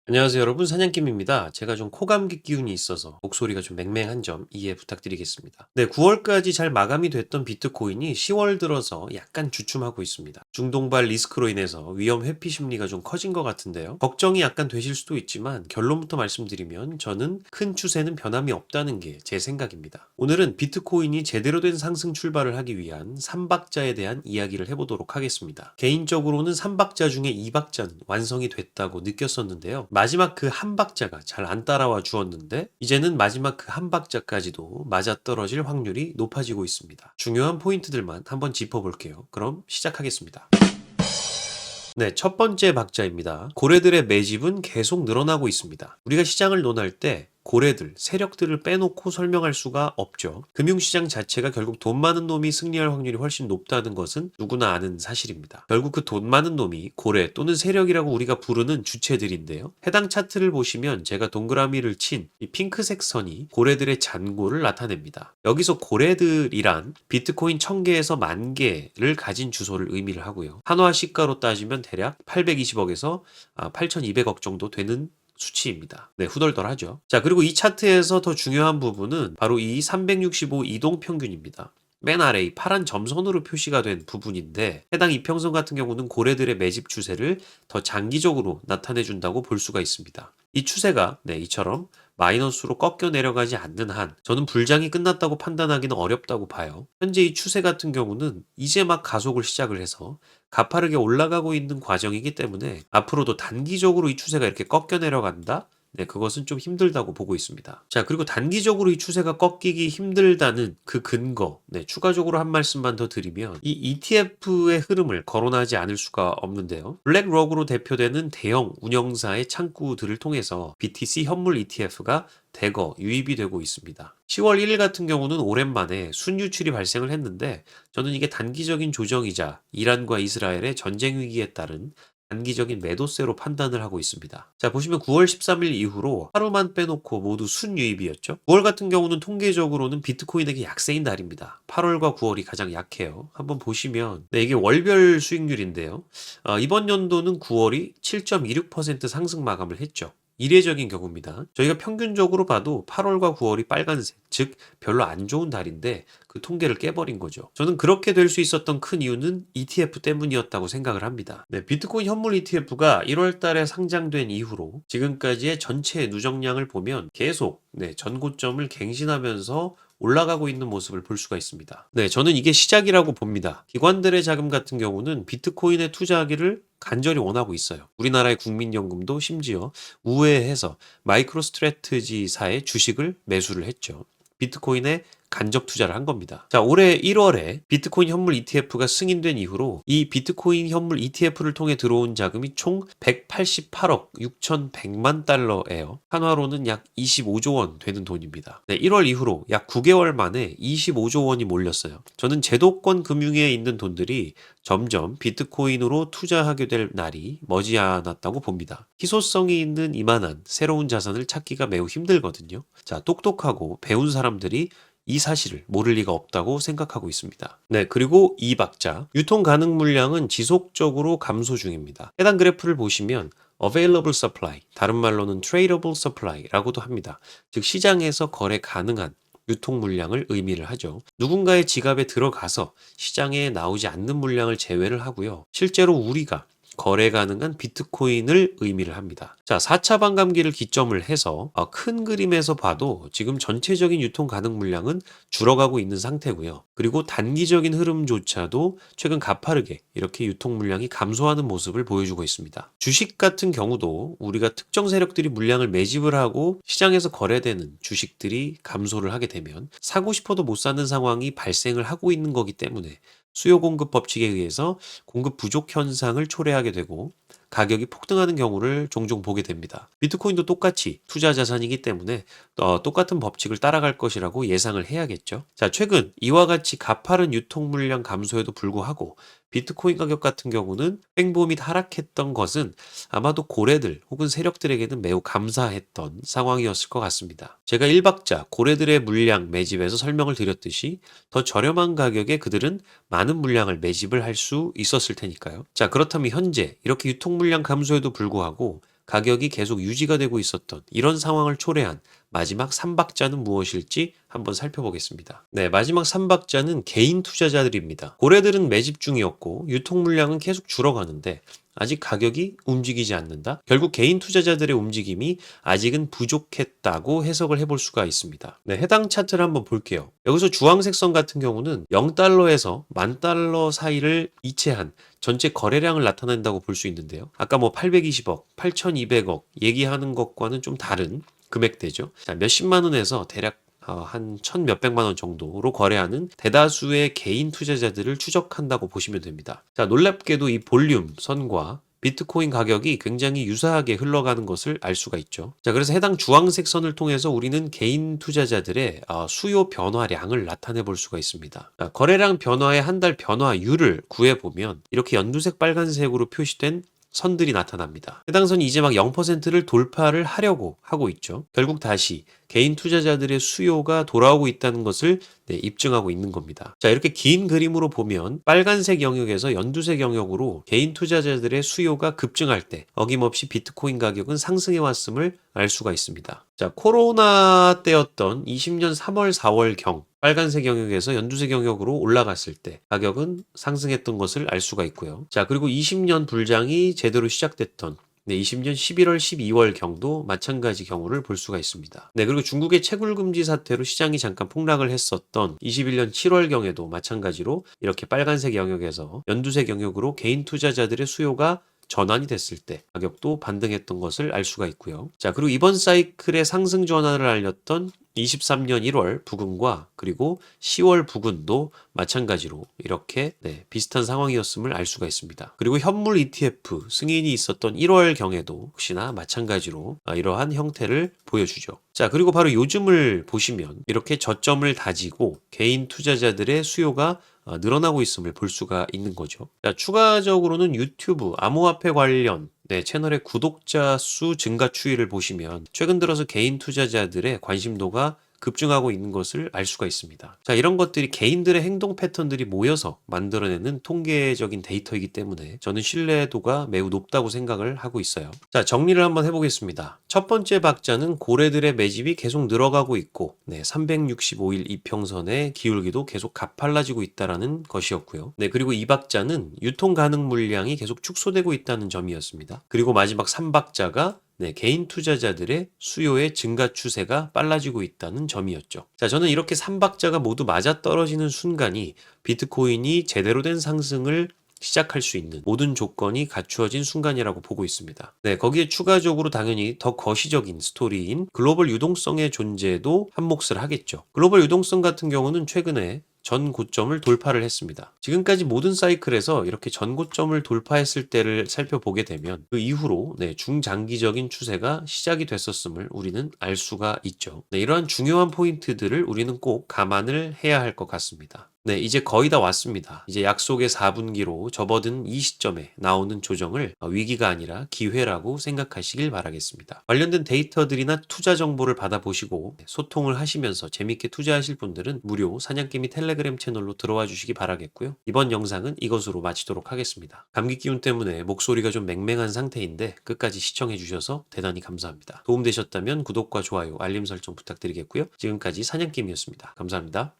안녕하세요 여러분, 사냥김입니다. 제가 좀 코감기 기운이 있어서 목소리가 좀 맹맹한 점 이해 부탁드리겠습니다. 네, 9월까지 잘 마감이 됐던 비트코인이 10월 들어서 약간 주춤하고 있습니다. 중동발 리스크로 인해서 위험 회피 심리가 좀 커진 것 같은데요. 걱정이 약간 되실 수도 있지만 결론부터 말씀드리면 저는 큰 추세는 변함이 없다는 게 제 생각입니다. 오늘은 비트코인이 제대로 된 상승 출발을 하기 위한 3박자에 대한 이야기를 해보도록 하겠습니다. 개인적으로는 3박자 중에 2박자는 완성이 됐다고 느꼈었는데요. 마지막 그 한 박자가 잘 안 따라와 주었는데 이제는 마지막 그 한 박자까지도 맞아떨어질 확률이 높아지고 있습니다. 중요한 포인트들만 한번 짚어볼게요. 그럼 시작하겠습니다. 네, 첫 번째 박자입니다. 고래들의 매집은 계속 늘어나고 있습니다. 우리가 시장을 논할 때 고래들, 세력들을 빼놓고 설명할 수가 없죠. 금융시장 자체가 결국 돈 많은 놈이 승리할 확률이 훨씬 높다는 것은 누구나 아는 사실입니다. 결국 그 돈 많은 놈이 고래 또는 세력이라고 우리가 부르는 주체들인데요. 해당 차트를 보시면 제가 동그라미를 친 이 핑크색 선이 고래들의 잔고를 나타냅니다. 여기서 고래들이란 비트코인 1000개에서 10,000개를 가진 주소를 의미를 하고요. 한화 시가로 따지면 대략 820억에서 8,200억 정도 되는 수치입니다. 네, 후덜덜하죠. 자, 그리고 이 차트에서 더 중요한 부분은 바로 이 365 이동평균입니다. 맨 아래 이 파란 점선으로 표시가 된 부분인데 해당 이평선 같은 경우는 고래들의 매집 추세를 더 장기적으로 나타내 준다고 볼 수가 있습니다. 이 추세가 이처럼 마이너스로 꺾여 내려가지 않는 한 저는 불장이 끝났다고 판단하기는 어렵다고 봐요. 현재 이 추세 같은 경우는 이제 막 가속을 시작을 해서 가파르게 올라가고 있는 과정이기 때문에 앞으로도 단기적으로 이 추세가 이렇게 꺾여 내려간다? 네, 그것은 좀 힘들다고 보고 있습니다. 자, 그리고 단기적으로 이 추세가 꺾이기 힘들다는 그 근거, 추가적으로 한 말씀만 더 드리면 이 ETF의 흐름을 거론하지 않을 수가 없는데요. 블랙록으로 대표되는 대형 운영사의 창구들을 통해서 BTC 현물 ETF가 대거 유입이 되고 있습니다. 10월 1일 같은 경우는 오랜만에 순유출이 발생을 했는데 저는 이게 단기적인 조정이자 이란과 이스라엘의 전쟁 위기에 따른 단기적인 매도세로 판단을 하고 있습니다. 자, 보시면 9월 13일 이후로 하루만 빼놓고 모두 순유입이었죠. 9월 같은 경우는 통계적으로는 비트코인에게 약세인 달입니다. 8월과 9월이 가장 약해요. 한번 보시면 이게 월별 수익률인데요. 이번 연도는 9월이 7.26% 상승 마감을 했죠. 이례적인 경우입니다. 저희가 평균적으로 봐도 8월과 9월이 빨간색, 즉 별로 안 좋은 달인데 그 통계를 깨버린 거죠. 저는 그렇게 될 수 있었던 큰 이유는 ETF 때문이었다고 생각을 합니다. 네, 비트코인 현물 ETF가 1월 달에 상장된 이후로 지금까지의 전체 누적량을 보면 계속 전고점을 갱신하면서 올라가고 있는 모습을 볼 수가 있습니다. 네, 저는 이게 시작이라고 봅니다. 기관들의 자금 같은 경우는 비트코인에 투자하기를 간절히 원하고 있어요. 우리나라의 국민연금도 심지어 우회해서 마이크로 스트래트지사의 주식을 매수를 했죠. 비트코인에 간접 투자를 한 겁니다. 자, 올해 1월에 비트코인 현물 ETF가 승인된 이후로 이 비트코인 현물 ETF를 통해 들어온 자금이 총 188억 6,100만 달러예요. 한화로는 약 25조 원 되는 돈입니다. 1월 이후로 약 9개월 만에 25조 원이 몰렸어요. 저는 제도권 금융에 있는 돈들이 점점 비트코인으로 투자하게 될 날이 머지않았다고 봅니다. 희소성이 있는 이만한 새로운 자산을 찾기가 매우 힘들거든요. 자, 똑똑하고 배운 사람들이 이 사실을 모를 리가 없다고 생각하고 있습니다. 네, 그리고 이 박자, 유통 가능 물량은 지속적으로 감소 중입니다. 해당 그래프를 보시면 available supply, 다른 말로는 tradable supply라고도 합니다. 즉 시장에서 거래 가능한 유통 물량을 의미를 하죠. 누군가의 지갑에 들어가서 시장에 나오지 않는 물량을 제외를 하고요. 실제로 우리가 거래 가능한 비트코인을 의미를 합니다. 자, 4차 반감기를 기점을 해서 큰 그림에서 봐도 지금 전체적인 유통 가능 물량은 줄어가고 있는 상태고요. 그리고 단기적인 흐름조차도 최근 가파르게 이렇게 유통 물량이 감소하는 모습을 보여주고 있습니다. 주식 같은 경우도 우리가 특정 세력들이 물량을 매집을 하고 시장에서 거래되는 주식들이 감소를 하게 되면 사고 싶어도 못 사는 상황이 발생을 하고 있는 거기 때문에 수요 공급 법칙에 의해서 공급 부족 현상을 초래하게 되고 가격이 폭등하는 경우를 종종 보게 됩니다. 비트코인도 똑같이 투자 자산이기 때문에 똑같은 법칙을 따라갈 것이라고 예상을 해야겠죠. 자, 최근 이와 같이 가파른 유통 물량 감소에도 불구하고 비트코인 가격 같은 경우는 횡보 및 하락했던 것은 아마도 고래들 혹은 세력들에게는 매우 감사했던 상황이었을 것 같습니다. 제가 1박자 고래들의 물량 매집에서 설명을 드렸듯이 더 저렴한 가격에 그들은 많은 물량을 매집을 할 수 있었을 테니까요. 자, 그렇다면 현재 이렇게 유통 물량 감소에도 불구하고 가격이 계속 유지가 되고 있었던 이런 상황을 초래한 마지막 3박자는 무엇일지 한번 살펴보겠습니다. 네, 마지막 3박자는 개인 투자자들입니다. 고래들은 매집 중이었고 유통 물량은 계속 줄어가는데 아직 가격이 움직이지 않는다. 결국 개인 투자자들의 움직임이 아직은 부족했다고 해석을 해볼 수가 있습니다. 네, 해당 차트를 한번 볼게요. 여기서 주황색 선 같은 경우는 0달러에서 10,000달러 사이를 이체한 전체 거래량을 나타낸다고 볼 수 있는데요. 아까 뭐 820억, 8,200억 얘기하는 것과는 좀 다른 금액대죠. 자, 몇십만 원에서 대략 한 천 몇백만 원 정도로 거래하는 대다수의 개인 투자자들을 추적한다고 보시면 됩니다. 자, 놀랍게도 이 볼륨 선과 비트코인 가격이 굉장히 유사하게 흘러가는 것을 알 수가 있죠. 자, 그래서 해당 주황색 선을 통해서 우리는 개인 투자자들의 수요 변화량을 나타내 볼 수가 있습니다. 자, 거래량 변화의 한 달 변화율을 구해보면 이렇게 연두색 빨간색으로 표시된 선들이 나타납니다. 해당 선이 이제 막 0%를 돌파를 하려고 하고 있죠. 결국 다시 개인 투자자들의 수요가 돌아오고 있다는 것을 입증하고 있는 겁니다. 자, 이렇게 긴 그림으로 보면 빨간색 영역에서 연두색 영역으로 개인 투자자들의 수요가 급증할 때 어김없이 비트코인 가격은 상승해 왔음을 알 수가 있습니다. 자, 코로나 때였던 20년 3월, 4월경 빨간색 영역에서 연두색 영역으로 올라갔을 때 가격은 상승했던 것을 알 수가 있고요. 자, 그리고 20년 불장이 제대로 시작됐던 20년 11월, 12월 경도 마찬가지 경우를 볼 수가 있습니다. 네, 그리고 중국의 채굴 금지 사태로 시장이 잠깐 폭락을 했었던 21년 7월 경에도 마찬가지로 이렇게 빨간색 영역에서 연두색 영역으로 개인 투자자들의 수요가 전환이 됐을 때 가격도 반등했던 것을 알 수가 있고요. 자, 그리고 이번 사이클의 상승 전환을 알렸던 23년 1월 부근과 그리고 10월 부근도 마찬가지로 이렇게 비슷한 상황이었음을 알 수가 있습니다. 그리고 현물 ETF 승인이 있었던 1월 경에도 혹시나 마찬가지로 이러한 형태를 보여주죠. 자, 그리고 바로 요즘을 보시면 이렇게 저점을 다지고 개인 투자자들의 수요가 늘어나고 있음을 볼 수가 있는 거죠. 자, 추가적으로는 유튜브 암호화폐 관련 채널의 구독자 수 증가 추이를 보시면 최근 들어서 개인 투자자들의 관심도가 급증하고 있는 것을 알 수가 있습니다. 자, 이런 것들이 개인들의 행동 패턴들이 모여서 만들어내는 통계적인 데이터이기 때문에 저는 신뢰도가 매우 높다고 생각을 하고 있어요. 자, 정리를 한번 해보겠습니다. 첫 번째 박자는 고래들의 매집이 계속 늘어가고 있고 365일 이평선의 기울기도 계속 가팔라지고 있다는 것이었고요. 그리고 이 박자는 유통 가능 물량이 계속 축소되고 있다는 점이었습니다. 그리고 마지막 3박자가 개인 투자자들의 수요의 증가 추세가 빨라지고 있다는 점이었죠. 자, 저는 이렇게 3박자가 모두 맞아떨어지는 순간이 비트코인이 제대로 된 상승을 시작할 수 있는 모든 조건이 갖추어진 순간이라고 보고 있습니다. 거기에 추가적으로 당연히 더 거시적인 스토리인 글로벌 유동성의 존재도 한몫을 하겠죠. 글로벌 유동성 같은 경우는 최근에 전 고점을 돌파를 했습니다. 지금까지 모든 사이클에서 이렇게 전 고점을 돌파했을 때를 살펴보게 되면 그 이후로 중장기적인 추세가 시작이 됐었음을 우리는 알 수가 있죠. 이러한 중요한 포인트들을 우리는 꼭 감안을 해야 할 것 같습니다. 이제 거의 다 왔습니다. 이제 약속의 4분기로 접어든 이 시점에 나오는 조정을 위기가 아니라 기회라고 생각하시길 바라겠습니다. 관련된 데이터들이나 투자 정보를 받아보시고 소통을 하시면서 재밌게 투자하실 분들은 무료 사냥개미 텔레그램 채널로 들어와 주시기 바라겠고요. 이번 영상은 이것으로 마치도록 하겠습니다. 감기 기운 때문에 목소리가 좀 맹맹한 상태인데 끝까지 시청해 주셔서 대단히 감사합니다. 도움되셨다면 구독과 좋아요, 알림 설정 부탁드리겠고요. 지금까지 사냥개미였습니다. 감사합니다.